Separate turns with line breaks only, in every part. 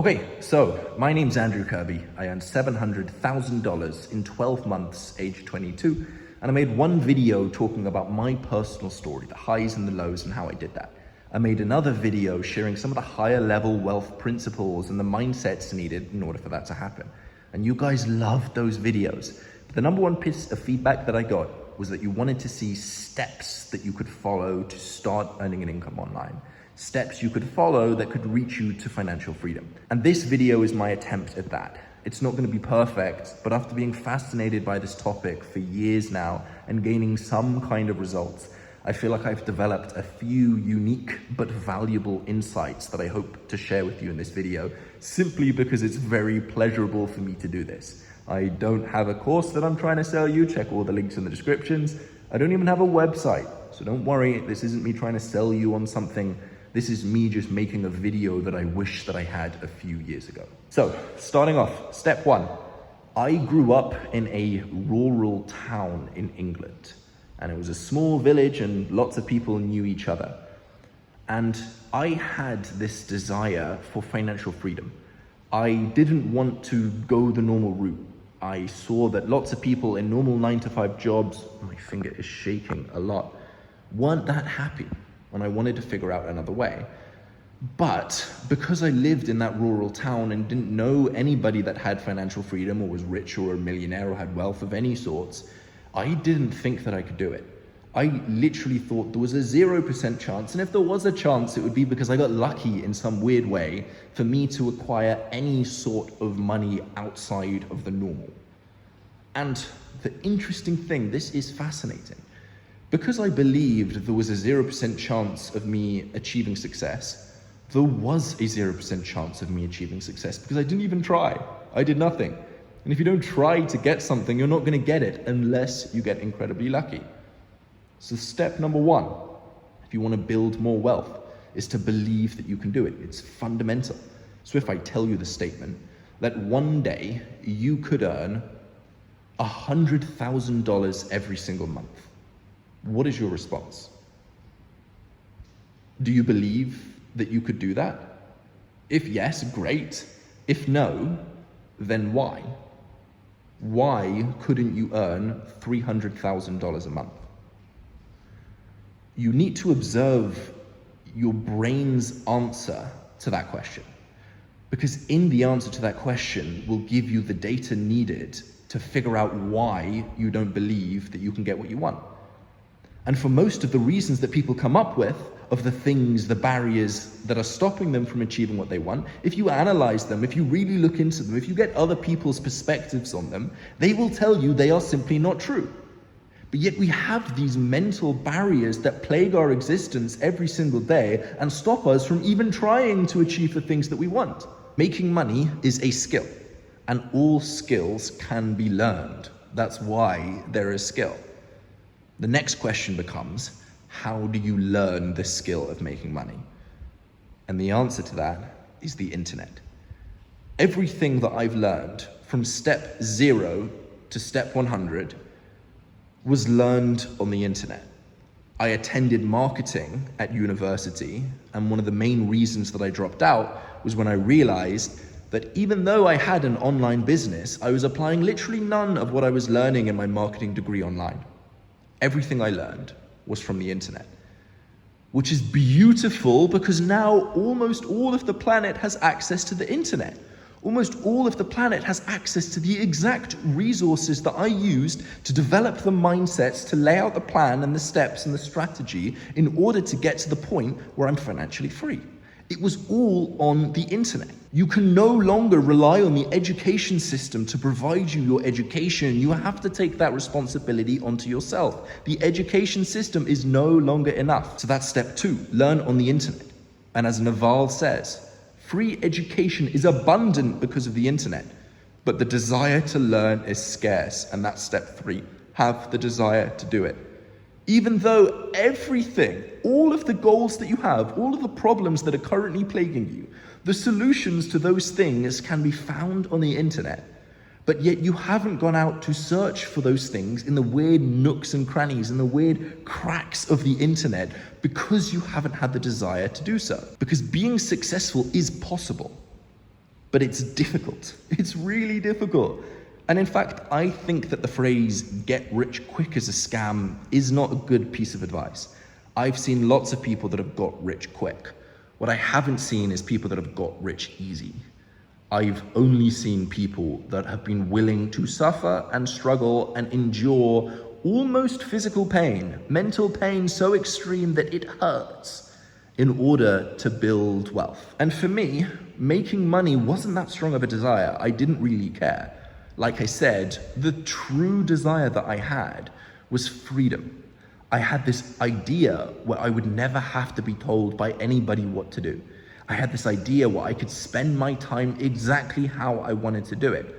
Okay, so my name's Andrew Kirby. I earned $700,000 in 12 months, age 22, and I made one video talking about my personal story, the highs and the lows, and how I did that. I made another video sharing some of the higher level wealth principles and the mindsets needed in order for that to happen. And you guys loved those videos. But the number one piece of feedback that I got was that you wanted to see steps that you could follow to start earning an income online. Steps you could follow that could reach you to financial freedom. And this video is my attempt at that. It's not going to be perfect, but after being fascinated by this topic for years now and gaining some kind of results, I feel like I've developed a few unique but valuable insights that I hope to share with you in this video, simply because it's very pleasurable for me to do this. I don't have a course that I'm trying to sell you. Check all the links in the descriptions. I don't even have a website, so don't worry. This isn't me trying to sell you on something. This is me just making a video that I wish that I had a few years ago. So, starting off, step one. I grew up in a rural town in England, and it was a small village and lots of people knew each other. And I had this desire for financial freedom. I didn't want to go the normal route. I saw that lots of people in normal 9-to-5 jobs, my finger is shaking a lot, weren't that happy. And I wanted to figure out another way. But because I lived in that rural town and didn't know anybody that had financial freedom or was rich or a millionaire or had wealth of any sorts, I didn't think that I could do it. I literally thought there was a 0% chance, and if there was a chance, it would be because I got lucky in some weird way for me to acquire any sort of money outside of the normal. And the interesting thing, this is fascinating. Because I believed there was a 0% chance of me achieving success, there was a 0% chance of me achieving success because I didn't even try. I did nothing. And if you don't try to get something, you're not going to get it unless you get incredibly lucky. So step number one, if you want to build more wealth, is to believe that you can do it. It's fundamental. So if I tell you the statement that one day you could earn $100,000 every single month, what is your response? Do you believe that you could do that? If yes, great. If no, then why? Why couldn't you earn $300,000 a month? You need to observe your brain's answer to that question, because in the answer to that question will give you the data needed to figure out why you don't believe that you can get what you want. And for most of the reasons that people come up with, of the things, the barriers that are stopping them from achieving what they want, if you analyze them, if you really look into them, if you get other people's perspectives on them, they will tell you they are simply not true. But yet we have these mental barriers that plague our existence every single day and stop us from even trying to achieve the things that we want. Making money is a skill, and all skills can be learned. That's why there is skill. The next question becomes, how do you learn the skill of making money? And the answer to that is the internet. Everything that I've learned from step 0 to step 100 was learned on the internet. I attended marketing at university, and one of the main reasons that I dropped out was when I realized that even though I had an online business, I was applying literally none of what I was learning in my marketing degree online. Everything I learned was from the internet, which is beautiful because now almost all of the planet has access to the internet. Almost all of the planet has access to the exact resources that I used to develop the mindsets, to lay out the plan and the steps and the strategy in order to get to the point where I'm financially free. It was all on the internet. You can no longer rely on the education system to provide you your education. You have to take that responsibility onto yourself. The education system is no longer enough. So that's step 2, learn on the internet. And as Naval says, free education is abundant because of the internet, but the desire to learn is scarce. And that's step 3, have the desire to do it. Even though everything, all of the goals that you have, all of the problems that are currently plaguing you, the solutions to those things can be found on the internet, but yet you haven't gone out to search for those things in the weird nooks and crannies, in the weird cracks of the internet, because you haven't had the desire to do so. Because being successful is possible. But it's difficult. It's really difficult. And in fact, I think that the phrase "get rich quick" is a scam is not a good piece of advice. I've seen lots of people that have got rich quick. What I haven't seen is people that have got rich easy. I've only seen people that have been willing to suffer and struggle and endure almost physical pain, mental pain so extreme that it hurts, in order to build wealth. And for me, making money wasn't that strong of a desire. I didn't really care. Like I said, the true desire that I had was freedom. I had this idea where I would never have to be told by anybody what to do. I had this idea where I could spend my time exactly how I wanted to do it.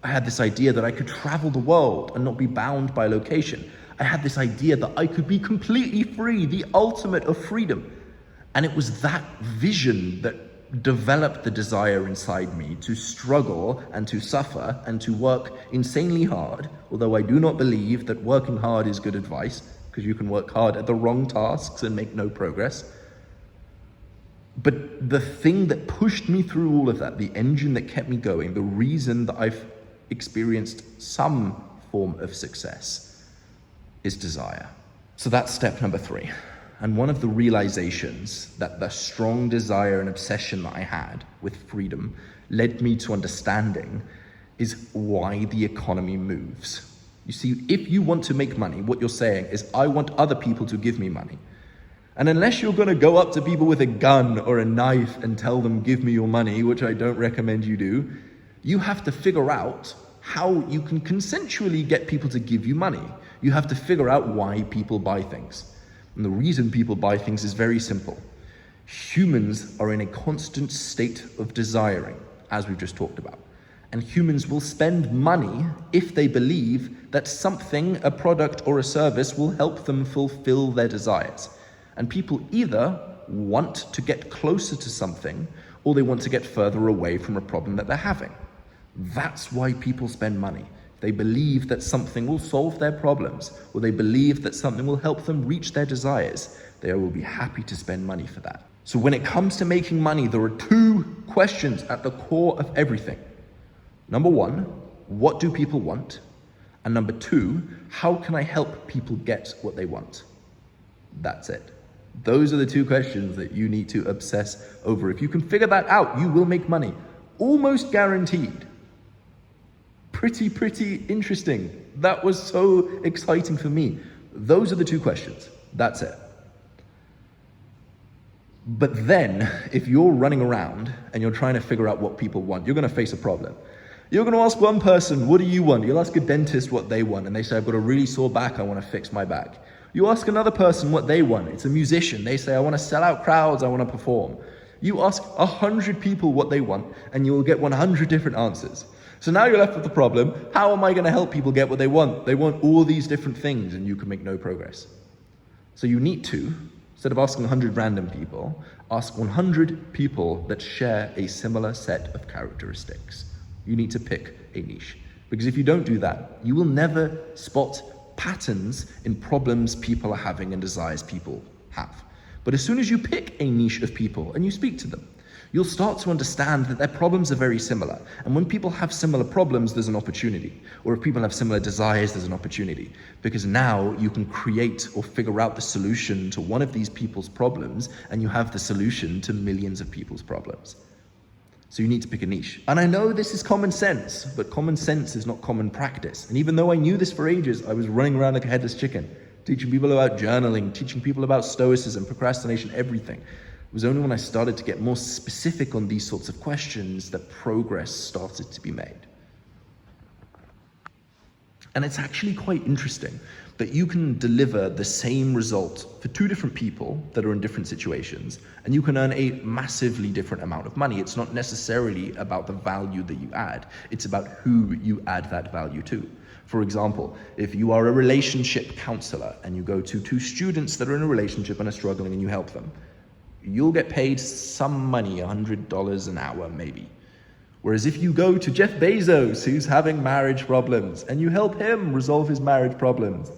I had this idea that I could travel the world and not be bound by location. I had this idea that I could be completely free, the ultimate of freedom. And it was that vision that developed the desire inside me to struggle and to suffer and to work insanely hard, although I do not believe that working hard is good advice, because you can work hard at the wrong tasks and make no progress. But the thing that pushed me through all of that, the engine that kept me going, the reason that I've experienced some form of success, is desire. So that's step number 3. And one of the realizations that the strong desire and obsession that I had with freedom led me to understanding is why the economy moves. You see, if you want to make money, what you're saying is, I want other people to give me money. And unless you're going to go up to people with a gun or a knife and tell them, give me your money, which I don't recommend you do, you have to figure out how you can consensually get people to give you money. You have to figure out why people buy things. And the reason people buy things is very simple. Humans are in a constant state of desiring, as we've just talked about. And humans will spend money if they believe that something, a product or a service, will help them fulfill their desires. And people either want to get closer to something, or they want to get further away from a problem that they're having. That's why people spend money. They believe that something will solve their problems, or they believe that something will help them reach their desires. They will be happy to spend money for that. So when it comes to making money, there are 2 questions at the core of everything. Number 1, what do people want? And number 2, how can I help people get what they want? That's it. Those are the 2 questions that you need to obsess over. If you can figure that out, you will make money. Almost guaranteed. Pretty interesting. That was so exciting for me. Those are the 2 questions. That's it. But then, if you're running around and you're trying to figure out what people want, you're going to face a problem. You're going to ask one person, what do you want? You'll ask a dentist what they want, and they say, I've got a really sore back, I want to fix my back. You ask another person what they want. It's a musician. They say, I want to sell out crowds, I want to perform. You ask 100 people what they want, and you will get 100 different answers. So now you're left with the problem, how am I going to help people get what they want? They want all these different things, and you can make no progress. So you need to, instead of asking 100 random people, ask 100 people that share a similar set of characteristics. You need to pick a niche. Because if you don't do that, you will never spot patterns in problems people are having and desires people have. But as soon as you pick a niche of people and you speak to them, you'll start to understand that their problems are very similar. And when people have similar problems, there's an opportunity. Or if people have similar desires, there's an opportunity. Because now you can create or figure out the solution to one of these people's problems, and you have the solution to millions of people's problems. So you need to pick a niche. And I know this is common sense, but common sense is not common practice. And even though I knew this for ages, I was running around like a headless chicken, teaching people about journaling, teaching people about stoicism, procrastination, everything. It was only when I started to get more specific on these sorts of questions that progress started to be made. And it's actually quite interesting that you can deliver the same result for 2 different people that are in different situations, and you can earn a massively different amount of money. It's not necessarily about the value that you add, it's about who you add that value to. For example, if you are a relationship counselor and you go to 2 students that are in a relationship and are struggling and you help them, you'll get paid some money, $100 an hour maybe. Whereas if you go to Jeff Bezos, who's having marriage problems, and you help him resolve his marriage problems,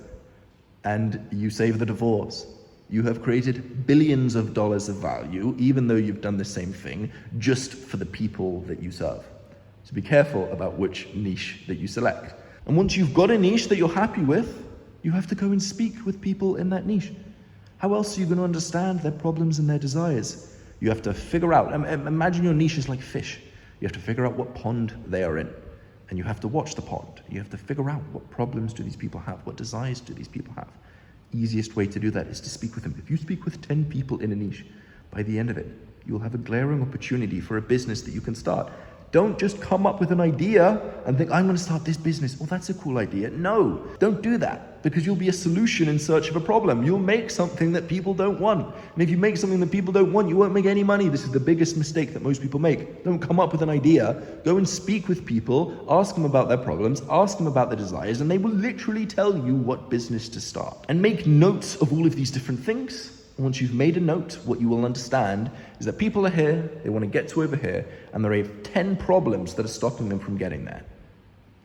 and you save the divorce, You have created billions of dollars of value, even though you've done the same thing, just for the people that you serve. So be careful about which niche that you select. And once you've got a niche that you're happy with, you have to go and speak with people in that niche. How else are you going to understand their problems and their desires? You have to figure out, imagine your niche is like fish. You have to figure out what pond they are in. And you have to watch the pond. You have to figure out what problems do these people have, what desires do these people have. Easiest way to do that is to speak with them. If you speak with 10 people in a niche, by the end of it, you'll have a glaring opportunity for a business that you can start. Don't just come up with an idea and think, I'm going to start this business. Well, that's a cool idea. No, don't do that, because you'll be a solution in search of a problem. You'll make something that people don't want. And if you make something that people don't want, you won't make any money. This is the biggest mistake that most people make. Don't come up with an idea. Go and speak with people, ask them about their problems, ask them about their desires, and they will literally tell you what business to start. And make notes of all of these different things. Once you've made a note, what you will understand is that people are here, they want to get to over here, and there are 10 problems that are stopping them from getting there.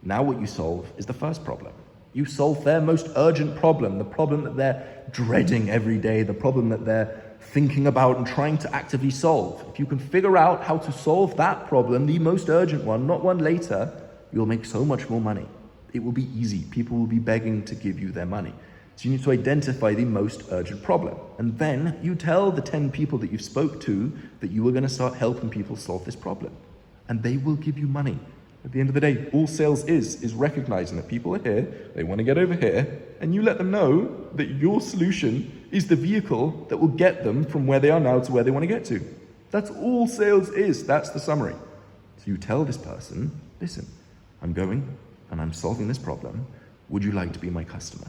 Now what you solve is the first problem. You solve their most urgent problem, the problem that they're dreading every day, the problem that they're thinking about and trying to actively solve. If you can figure out how to solve that problem, the most urgent one, not one later, you'll make so much more money. It will be easy. People will be begging to give you their money. So you need to identify the most urgent problem. And then you tell the 10 people that you've spoke to that you are going to start helping people solve this problem. And they will give you money. At the end of the day, all sales is recognizing that people are here, they want to get over here, and you let them know that your solution is the vehicle that will get them from where they are now to where they want to get to. That's all sales is. That's the summary. So you tell this person, listen, I'm going and I'm solving this problem. Would you like to be my customer?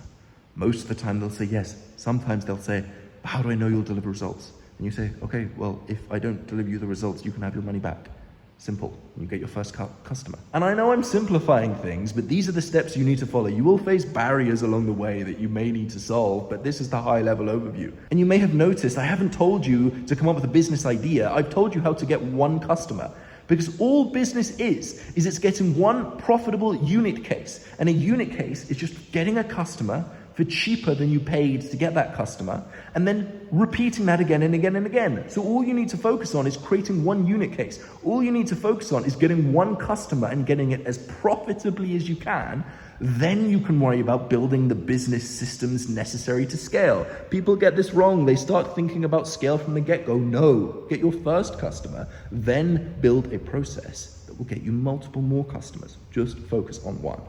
Most of the time they'll say yes. Sometimes they'll say, how do I know you'll deliver results? And you say, okay, well, if I don't deliver you the results, you can have your money back. Simple. You get your first customer. And I know I'm simplifying things, but these are the steps you need to follow. You will face barriers along the way that you may need to solve, but this is the high level overview. And you may have noticed I haven't told you to come up with a business idea. I've told you how to get one customer. Because all business is it's getting one profitable unit case. And a unit case is just getting a customer for cheaper than you paid to get that customer, and then repeating that again and again and again. So all you need to focus on is creating one unit case. All you need to focus on is getting one customer and getting it as profitably as you can. Then you can worry about building the business systems necessary to scale. People get this wrong. They start thinking about scale from the get-go. No, get your first customer, then build a process that will get you multiple more customers. Just focus on one.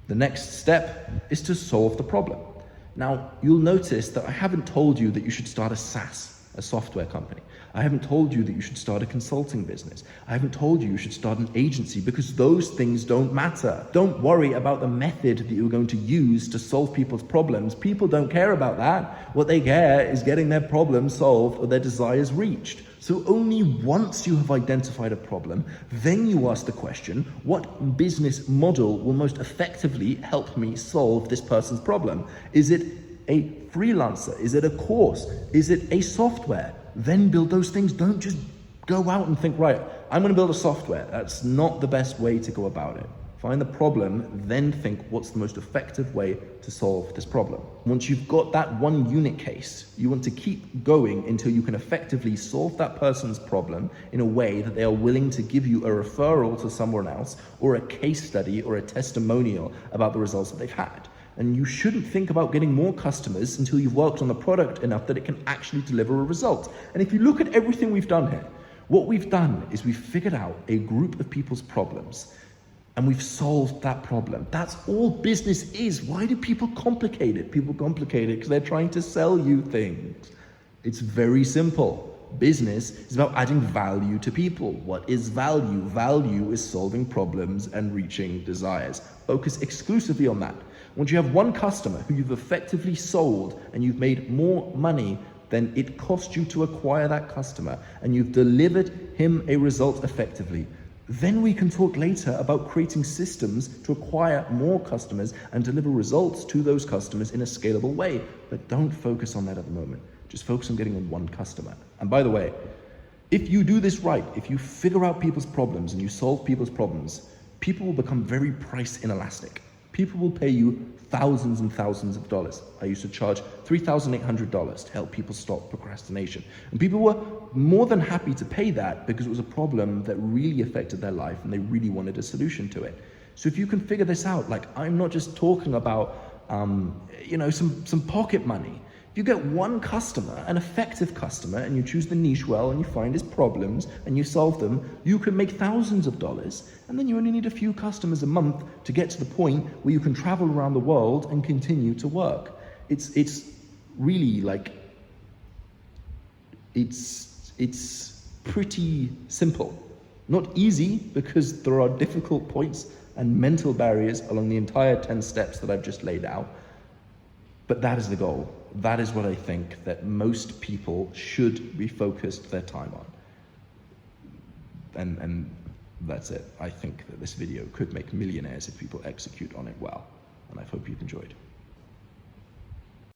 The next step is to solve the problem. Now, you'll notice that I haven't told you that you should start a SaaS, a software company. I haven't told you that you should start a consulting business. I haven't told you should start an agency, because those things don't matter. Don't worry about the method that you're going to use to solve people's problems. People don't care about that. What they care is getting their problems solved or their desires reached. So only once you have identified a problem, then you ask the question, what business model will most effectively help me solve this person's problem? Is it a freelancer? Is it a course? Is it a software? Then build those things. Don't just go out and think, right, I'm going to build a software. That's not the best way to go about it. Find the problem, then think what's the most effective way to solve this problem. Once you've got that one unit case, you want to keep going until you can effectively solve that person's problem in a way that they are willing to give you a referral to someone else, or a case study or a testimonial about the results that they've had. And you shouldn't think about getting more customers until you've worked on the product enough that it can actually deliver a result. And if you look at everything we've done here, what we've done is we've figured out a group of people's problems, and we've solved that problem. That's all business is. Why do people complicate it? People complicate it because they're trying to sell you things. It's very simple. Business is about adding value to people. What is value? Value is solving problems and reaching desires. Focus exclusively on that. Once you have one customer who you've effectively sold and you've made more money than it cost you to acquire that customer, and you've delivered him a result effectively, then we can talk later about creating systems to acquire more customers and deliver results to those customers in a scalable way. But don't focus on that at the moment. Just focus on getting on one customer. And by the way, if you do this right, if you figure out people's problems and you solve people's problems, people will become very price inelastic. People will pay you thousands and thousands of dollars. I used to charge $3,800 to help people stop procrastination. And people were more than happy to pay that because it was a problem that really affected their life and they really wanted a solution to it. So if you can figure this out, like I'm not just talking about, some pocket money. If you get one customer, an effective customer, and you choose the niche well and you find his problems and you solve them, you can make thousands of dollars. And then you only need a few customers a month to get to the point where you can travel around the world and continue to work. It's really like, it's pretty simple. Not easy because there are difficult points and mental barriers along the entire 10 steps that I've just laid out. But that is the goal. That is what I think that most people should refocus their time on. And that's it. I think that this video could make millionaires if people execute on it well. And I hope you've enjoyed.